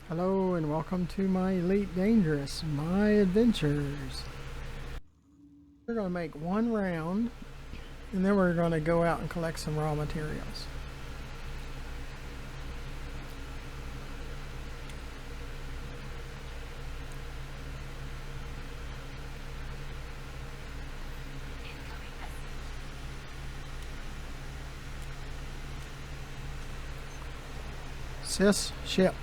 Hello and welcome to my Elite Dangerous, my adventures. We're going to make one round and then we're going to go out and collect some raw materials. Sys ship.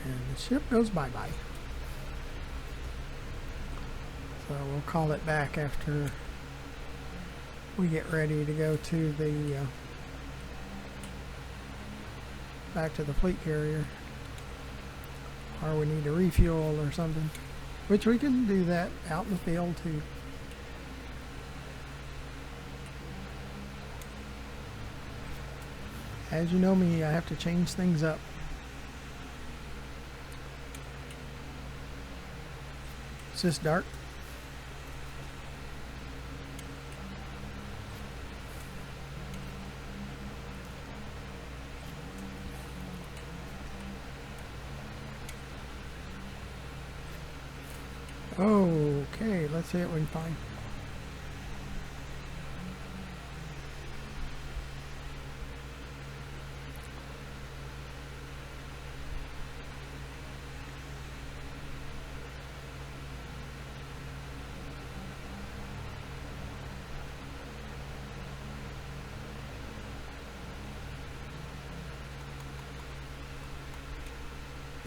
And the ship goes bye-bye. So we'll call it back after we get ready to go to the back to the fleet carrier, or we need to refuel or something, which we can do that out in the field too. As you know me, I have to change things up. Is this dark? Okay, let's see what we can find.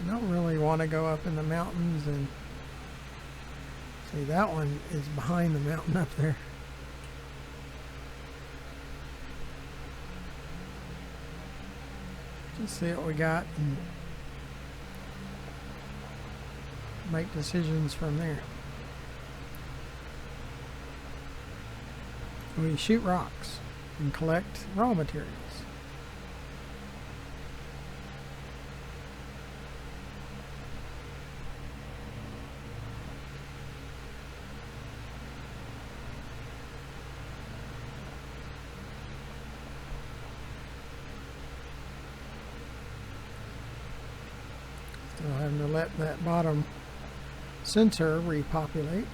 I don't really want to go up in the mountains, and see, that one is behind the mountain up there. Just see what we got and make decisions from there. We shoot rocks and collect raw materials. Still having to let that bottom sensor repopulate.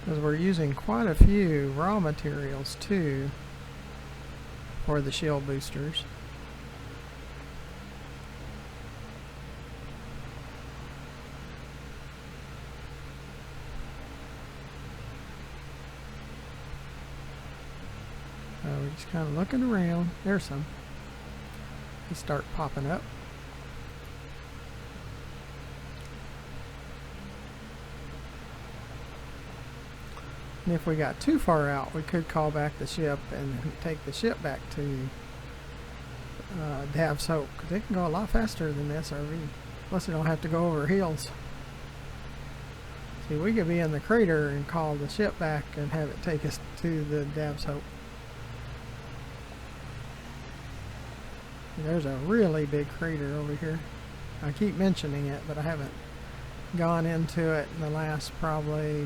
Because we're using quite a few raw materials too for the shield boosters. We're just kind of looking around. There's some. They start popping up. And if we got too far out, we could call back the ship and take the ship back to Dav's Hope, because it can go a lot faster than the SRV. Plus, we don't have to go over hills. See, we could be in the crater and call the ship back and have it take us to the Dav's Hope. There's a really big crater over here. I keep mentioning it, but I haven't gone into it in the last probably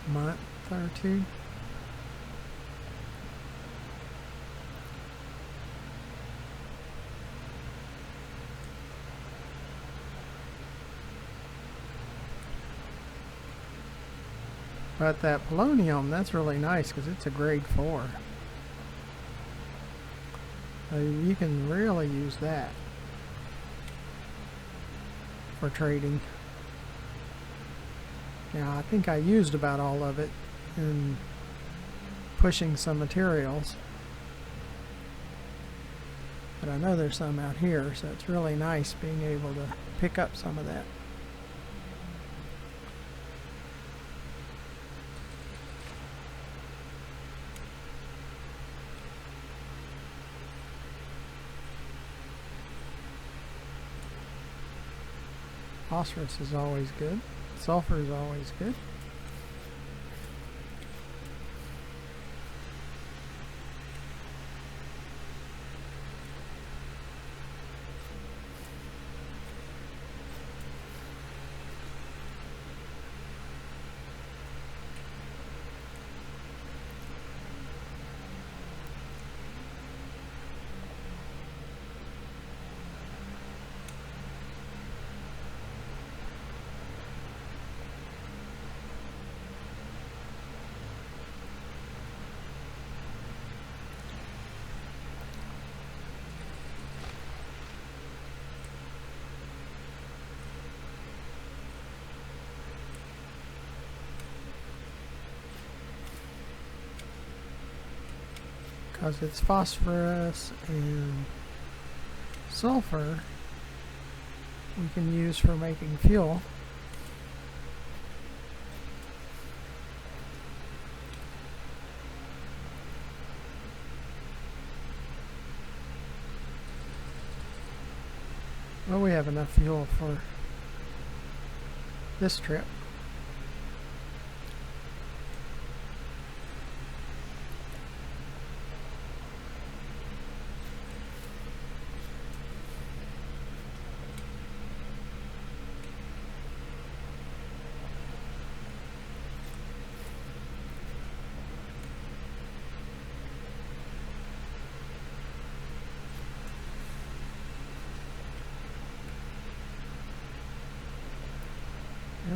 month or two. But that polonium, that's really nice because it's a grade 4. So you can really use that for trading. Now, I think I used about all of it in pushing some materials, but I know there's some out here, so it's really nice being able to pick up some of that. Phosphorus is always good. Sulfur is always good. Because it's phosphorus and sulfur we can use for making fuel. Well, we have enough fuel for this trip.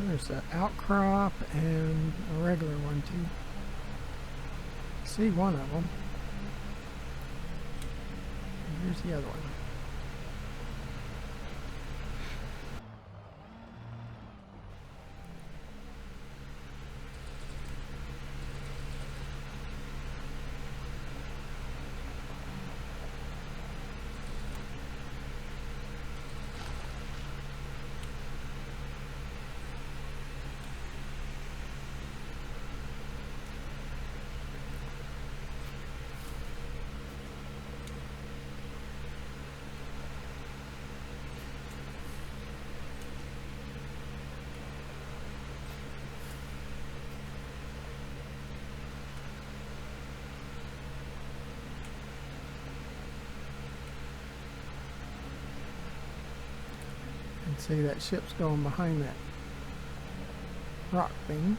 There's an outcrop and a regular one too. See one of them. And here's the other one. See, that ship's going behind that rock thing.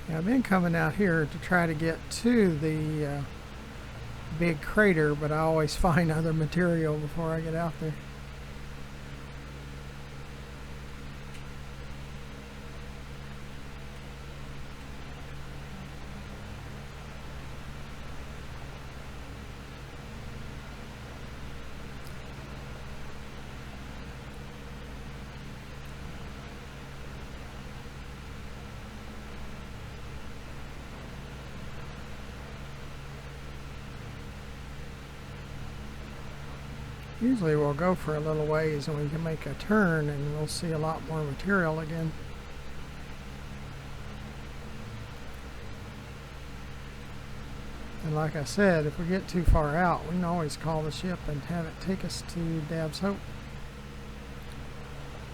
Yeah, I've been coming out here to try to get to the big crater, but I always find other material before I get out there. Usually we'll go for a little ways and we can make a turn and we'll see a lot more material again. And like I said, if we get too far out, we can always call the ship and have it take us to Dab's Hope.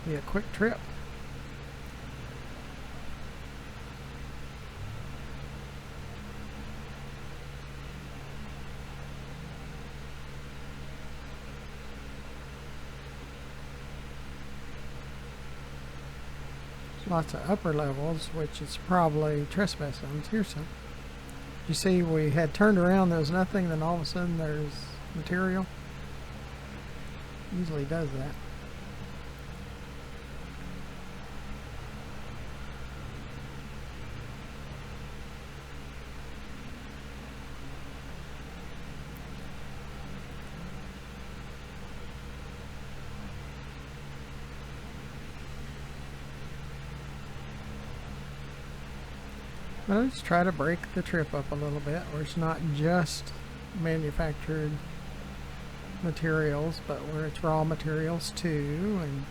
Be a quick trip. Lots of upper levels, which is probably trespass zones. Here's some. You see, we had turned around, there was nothing, then all of a sudden there's material. Usually does that. But let's try to break the trip up a little bit, where it's not just manufactured materials, but where it's raw materials too. And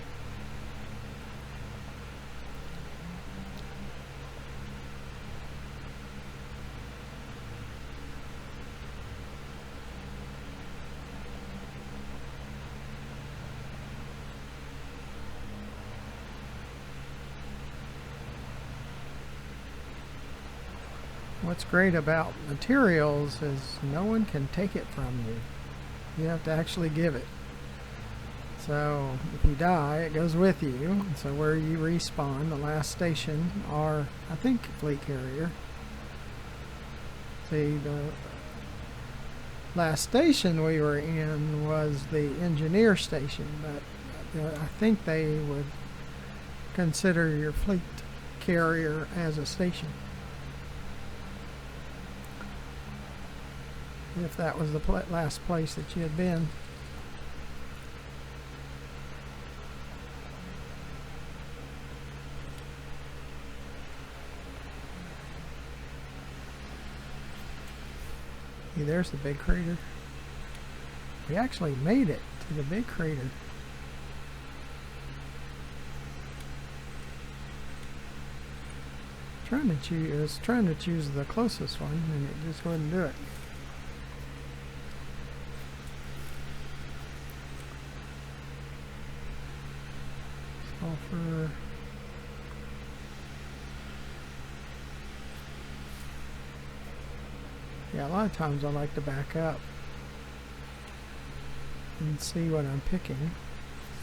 what's great about materials is no one can take it from you. You have to actually give it. So if you die, it goes with you. So where you respawn, the last station, are, I think, fleet carrier. See, the last station we were in was the engineer station, but I think they would consider your fleet carrier as a station. If that was the last place that you had been. See, there's the big crater. We actually made it to the big crater. Trying to choose the closest one, and it just wouldn't do it. Sulfur. Yeah, a lot of times I like to back up and see what I'm picking,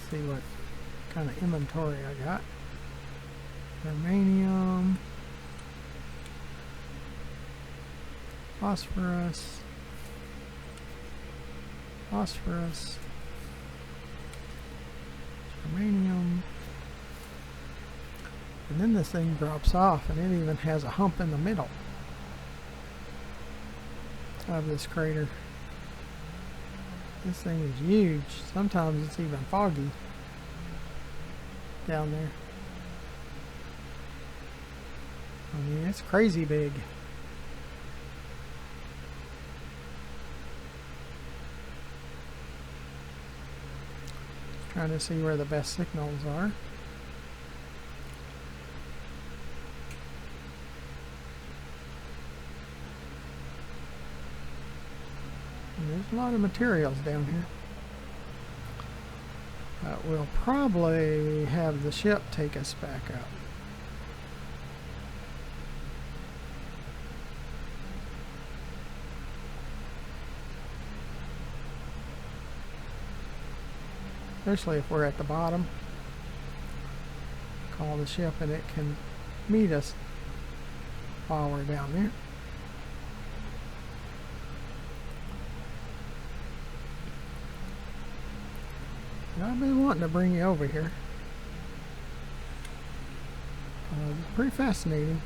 see what kind of inventory I got. Germanium, phosphorus, phosphorus, germanium, and then this thing drops off and it even has a hump in the middle of this crater. This thing is huge. Sometimes it's even foggy down there. I mean, it's crazy big. Trying to see where the best signals are. And there's a lot of materials down here. We'll probably have the ship take us back up. Especially if we're at the bottom. Call the ship and it can meet us while we're down there. And I've been wanting to bring you over here. Pretty fascinating.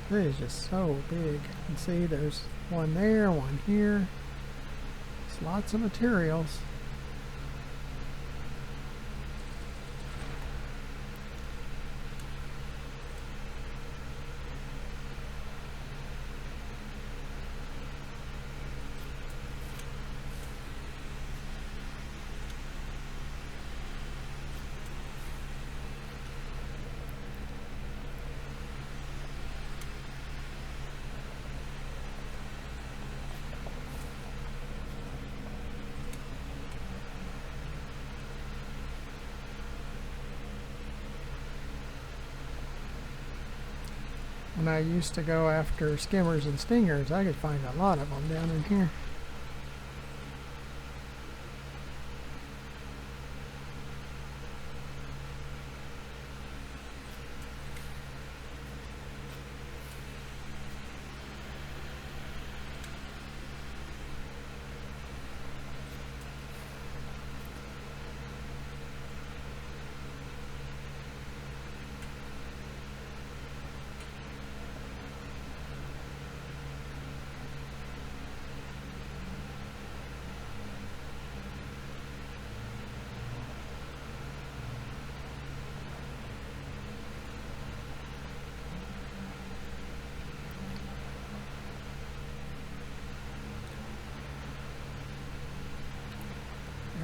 It is just so big. You can see there's one there, one here. It's lots of materials. when I used to go after skimmers and stingers, I could find a lot of them down in here.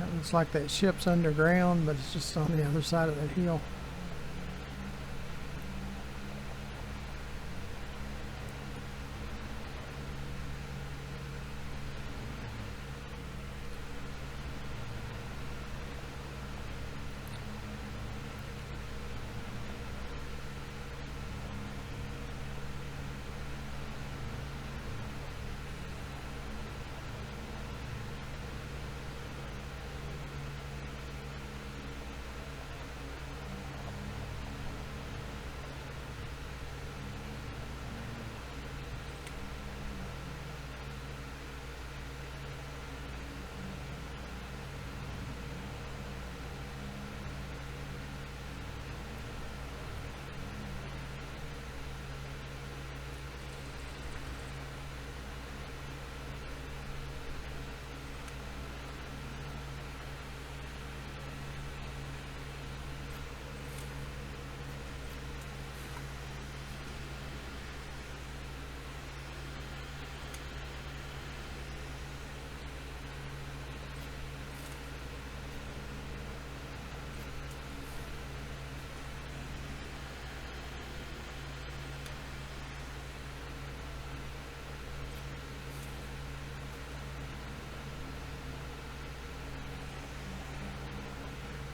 It looks like that ship's underground, but it's just on the other side of that hill.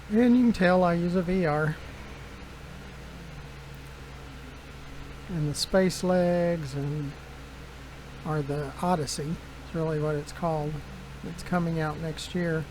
And you can tell I use a VR. And the Space Legs are the Odyssey. It's really what it's called. It's coming out next year.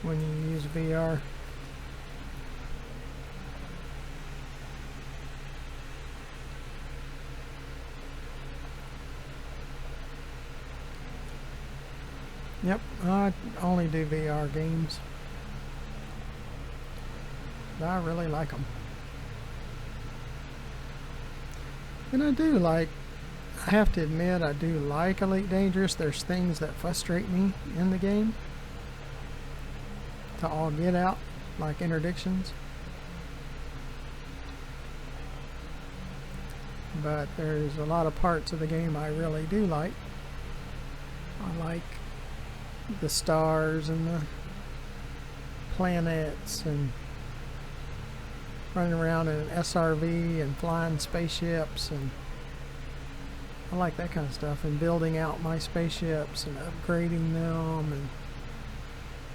When you use VR. Yep, I only do VR games. But I really like them. And I do like, I have to admit, I do like Elite Dangerous. There's things that frustrate me in the game to all get out, like interdictions. But there's a lot of parts of the game I really do like. I like the stars and the planets and running around in an SRV and flying spaceships, and I like that kind of stuff, and building out my spaceships and upgrading them, and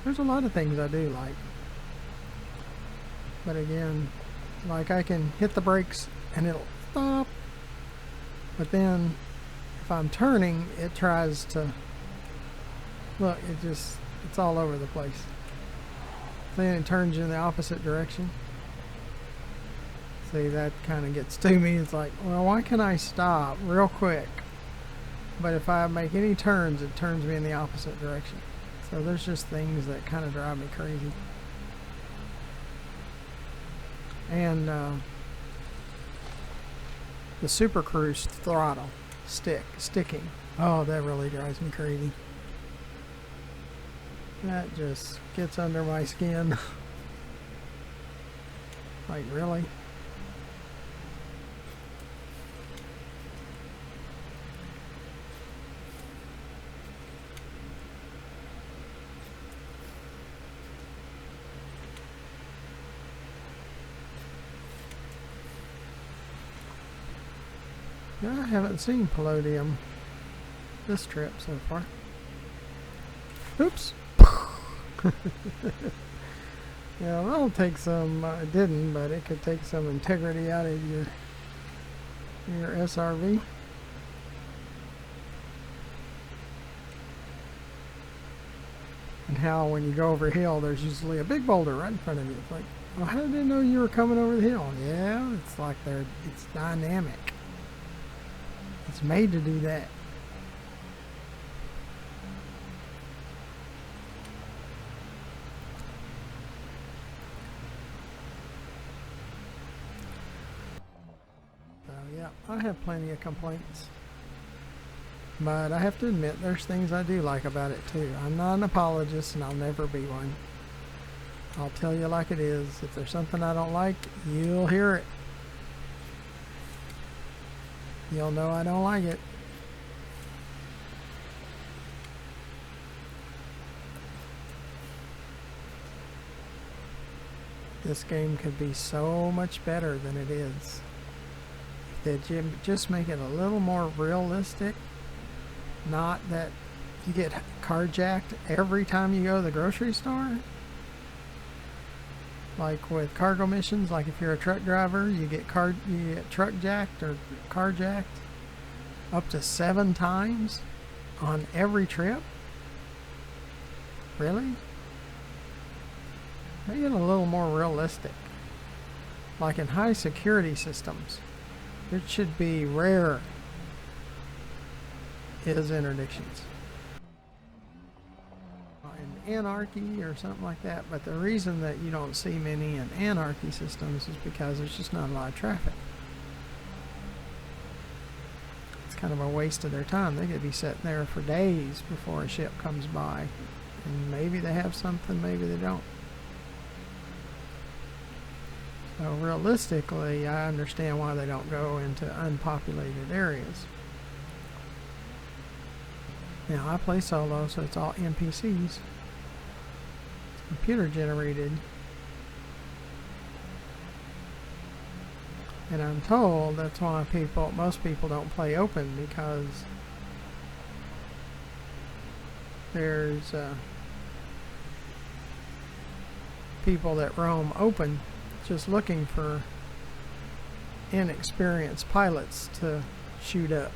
there's a lot of things I do like. But again, like I can hit the brakes and it'll stop, but then if I'm turning, it tries to look, it's all over the place. Then it turns you in the opposite direction. See, that kind of gets to me. It's like, well, why can I stop real quick? But if I make any turns, it turns me in the opposite direction. So there's just things that kind of drive me crazy. And the Super Cruise throttle sticking. Oh, that really drives me crazy. That just gets under my skin. Like, really? I haven't seen Palladium this trip so far. Oops. Yeah, that'll take some, it didn't, but it could take some integrity out of your SRV. And how when you go over a hill, there's usually a big boulder right in front of you. It's like, well, how did I know you were coming over the hill? Yeah, it's like it's dynamic. It's made to do that. So yeah, I have plenty of complaints. But I have to admit, there's things I do like about it too. I'm not an apologist and I'll never be one. I'll tell you like it is. If there's something I don't like, you'll hear it. You'll know I don't like it. This game could be so much better than it is. If they just make it a little more realistic. Not that you get carjacked every time you go to the grocery store. Like with cargo missions, like if you're a truck driver, you get truck jacked or carjacked up to 7 times on every trip. Really? Make it a little more realistic. Like in high security systems, it should be rare is interdictions. In Anarchy or something like that, but the reason that you don't see many in Anarchy systems is because there's just not a lot of traffic. It's kind of a waste of their time. They could be sitting there for days before a ship comes by, and maybe they have something, maybe they don't. So realistically, I understand why they don't go into unpopulated areas. Now, I play solo, so it's all NPCs. It's computer generated. And I'm told that's why most people don't play open, because there's people that roam open just looking for inexperienced pilots to shoot up.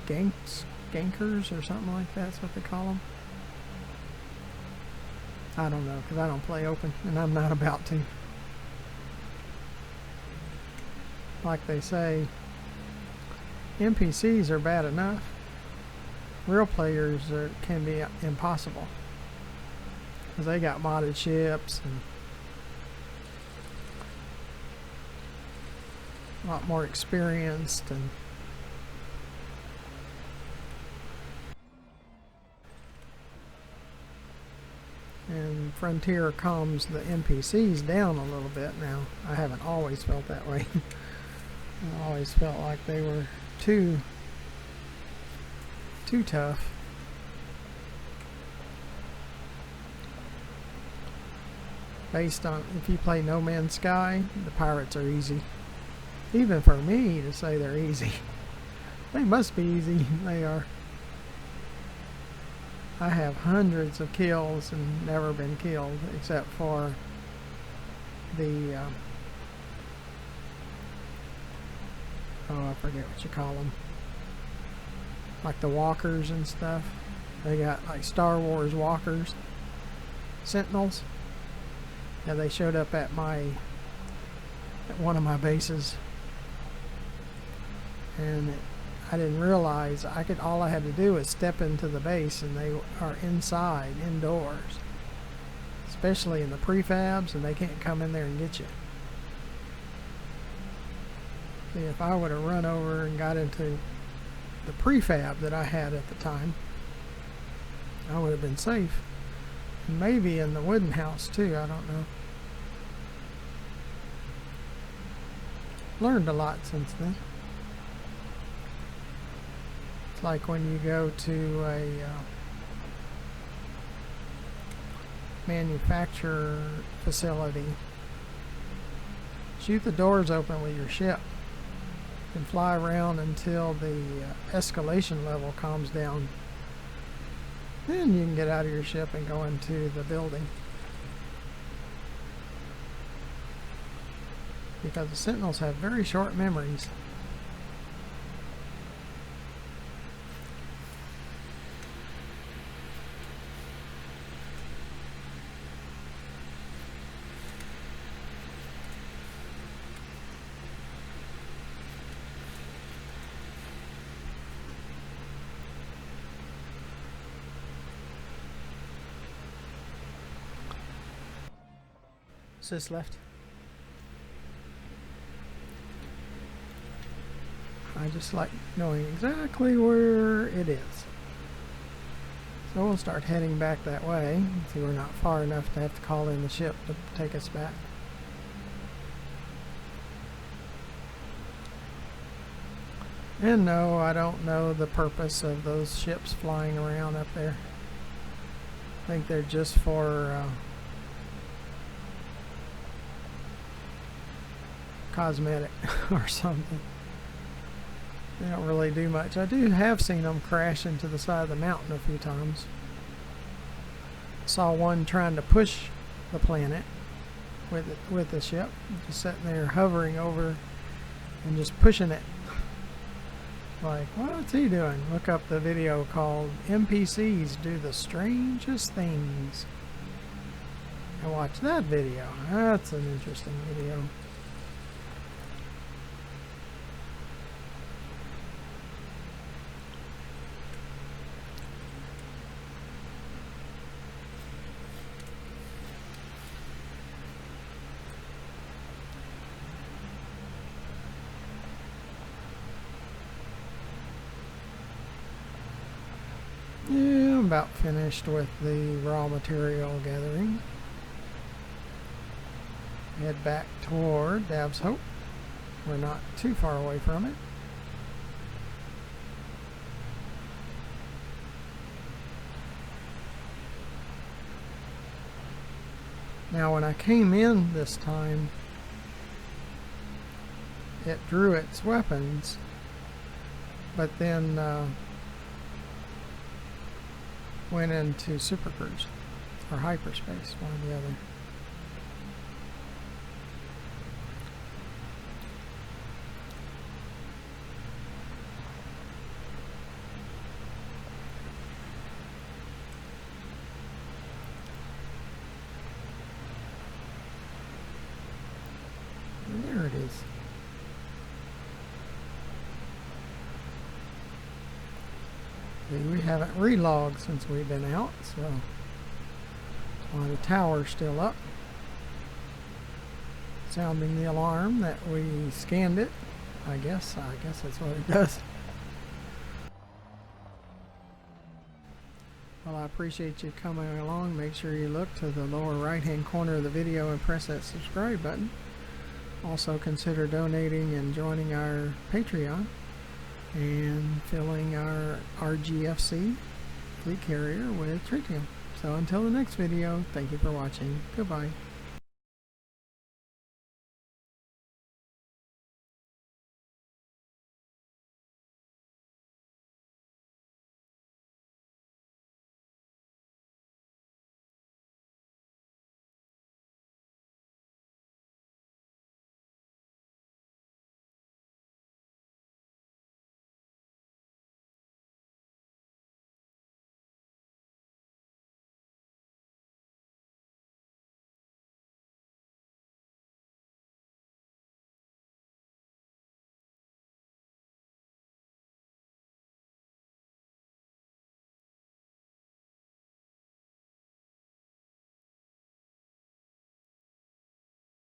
Gankers or something like that's what they call them. I don't know, because I don't play open and I'm not about to. Like they say, NPCs are bad enough. Real players can be impossible, because they got modded ships and a lot more experienced. And Frontier calms the NPCs down a little bit now. I haven't always felt that way. I always felt like they were too tough. Based on, if you play No Man's Sky, the pirates are easy. Even for me to say they're easy. They must be easy. They are. I have hundreds of kills and never been killed, except for the oh, I forget what you call them, like the walkers and stuff. They got like Star Wars walkers. Sentinels. Yeah, they showed up at one of my bases, and I didn't realize all I had to do was step into the base and they are indoors, especially in the prefabs, and they can't come in there and get you. See, if I would have run over and got into the prefab that I had at the time, I would have been safe. And maybe in the wooden house too, I don't know. Learned a lot since then. It's like when you go to a manufacturer facility, shoot the doors open with your ship and fly around until the escalation level calms down. Then you can get out of your ship and go into the building. Because the Sentinels have very short memories. Sis left. I just like knowing exactly where it is. So we'll start heading back that way. See, we're not far enough to have to call in the ship to take us back. And no, I don't know the purpose of those ships flying around up there. I think they're just for cosmetic or something. They don't really do much. I have seen them crash into the side of the mountain a few times. Saw one trying to push the planet with the ship, just sitting there hovering over and just pushing it. Like, what's he doing? Look up the video called NPCs Do the Strangest Things and watch that video. That's an interesting video. Yeah, I'm about finished with the raw material gathering. Head back toward Dab's Hope. We're not too far away from it. Now when I came in this time, it drew its weapons, but then went into supercruise or hyperspace, one or the other. And there it is. We haven't relogged since we've been out, so while the tower's still up, sounding the alarm that we scanned it. I guess that's what it does. Well, I appreciate you coming along. Make sure you look to the lower right hand corner of the video and press that subscribe button. Also consider donating and joining our Patreon and filling our RGFC fleet carrier with tritium. So until the next video, thank you for watching. Goodbye.